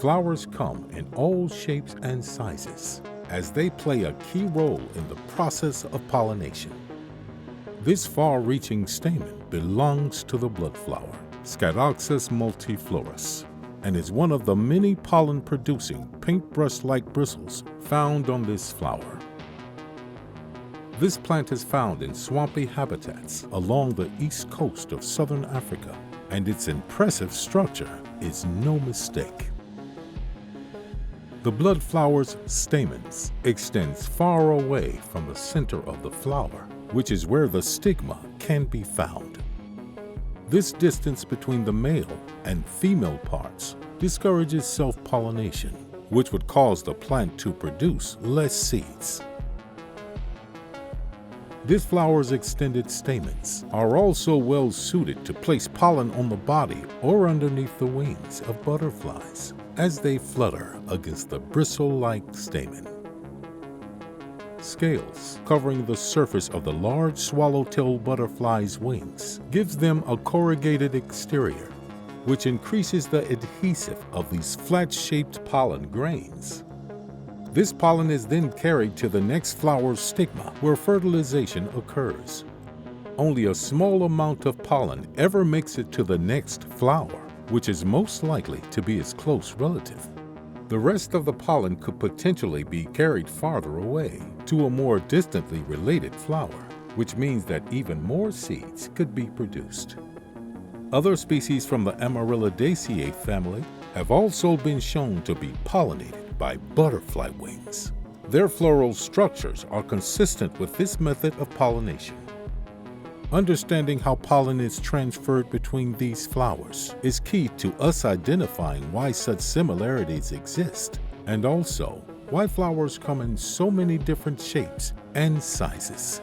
Flowers come in all shapes and sizes, as they play a key role in the process of pollination. This far-reaching stamen belongs to the bloodflower, Scatoxus multiflorus, and is one of the many pollen-producing paintbrush-like bristles found on this flower. This plant is found in swampy habitats along the east coast of southern Africa, and its impressive structure is no mistake. The bloodflower's stamens extends far away from the center of the flower, which is where the stigma can be found. This distance between the male and female parts discourages self-pollination, which would cause the plant to produce less seeds. This flower's extended stamens are also well suited to place pollen on the body or underneath the wings of butterflies as they flutter against the bristle-like stamen. Scales covering the surface of the large swallowtail butterfly's wings gives them a corrugated exterior, which increases the adhesive of these flat-shaped pollen grains. This pollen is then carried to the next flower's stigma where fertilization occurs. Only a small amount of pollen ever makes it to the next flower, which is most likely to be its close relative. The rest of the pollen could potentially be carried farther away to a more distantly related flower, which means that even more seeds could be produced. Other species from the Amaryllidaceae family have also been shown to be pollinated by butterfly wings. Their floral structures are consistent with this method of pollination. Understanding how pollen is transferred between these flowers is key to us identifying why such similarities exist, and also why flowers come in so many different shapes and sizes.